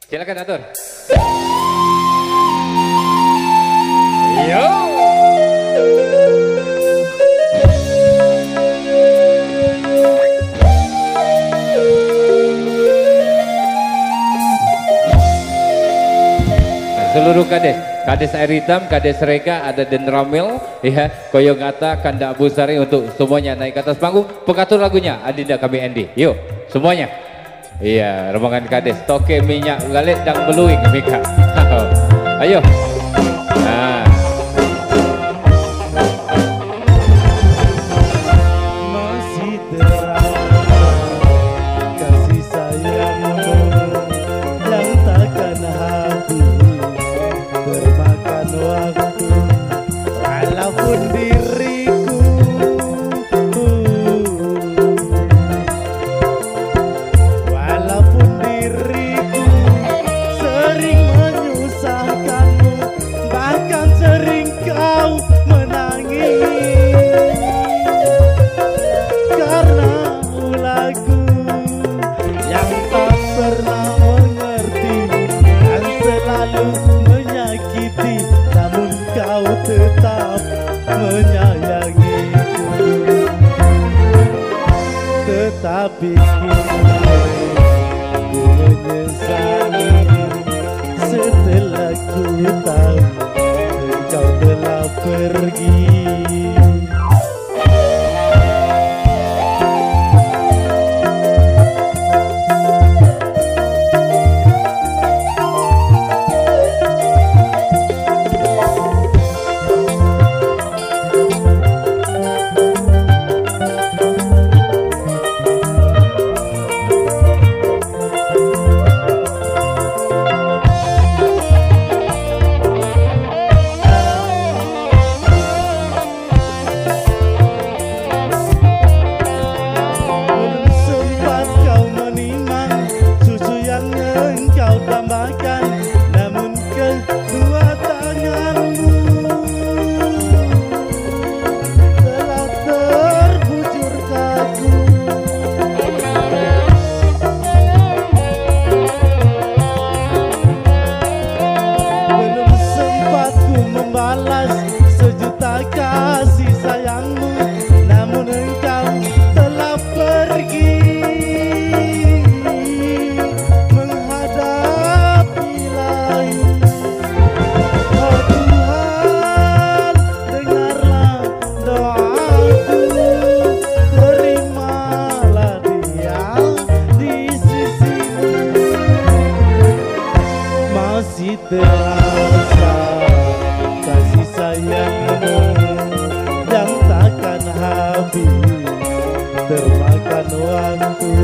Silakan atur. Yo. Seluruh kades air hitam, kades reka, ada Den Ramil, ya, Koyong Ata, Kanda Busari untuk semuanya naik ke atas panggung. Pengatur lagunya Adinda kami Endi. Yuk, semuanya. Iya, rombongan kades, toke minyak galet dan beluing Mika. Ayo. Nah. Masih terasa kasih sayangmu yang takkan habis, termakan waktu walaupun diriku sering menyusahkanmu, bahkan sering kau menangis karena ulahku yang tak pernah mengerti dan selalu menyakiti, namun kau tetap menyayangiku. Tetapi ku menyesali setelah ku tahu engkau telah pergi. Sejuta kasih sayangmu, namun engkau telah pergi menghadap ilahi. Oh Tuhan, dengarlah doaku, terimalah dia di sisimu. Masih terasa kasih sayangmu yang takkan habis, termakan waktu.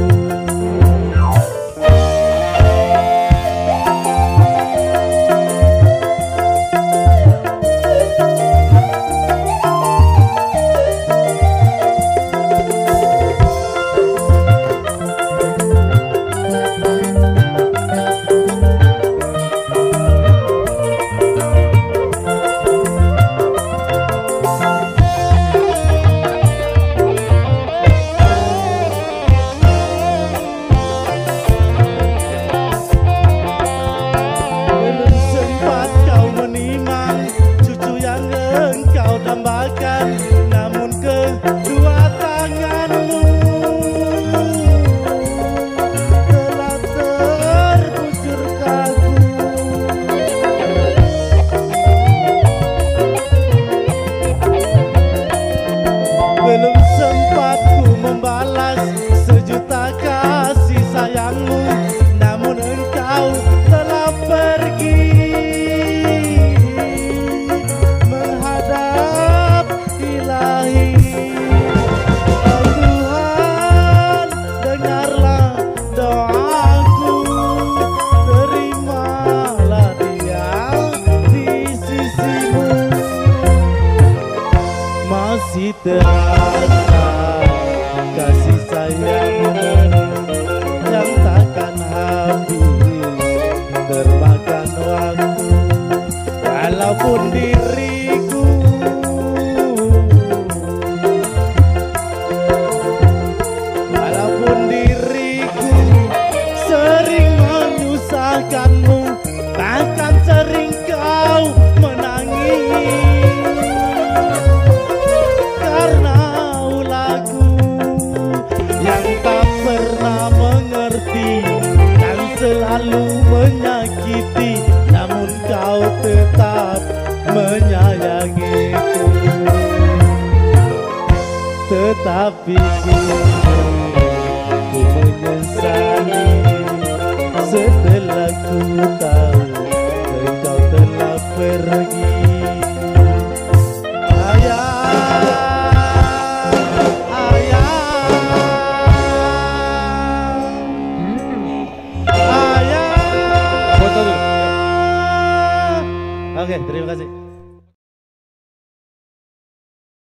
Namun kedua tanganmu telah terbujur kaku. Belum sempat ku membalas sejuta kasih sayangmu, namun engkau telah pergi ilahi. Oh Tuhan, dengarlah doaku, terimalah dia di sisimu. Masih terasa kasih sayangmu yang takkan habis, termakan waktu walaupun di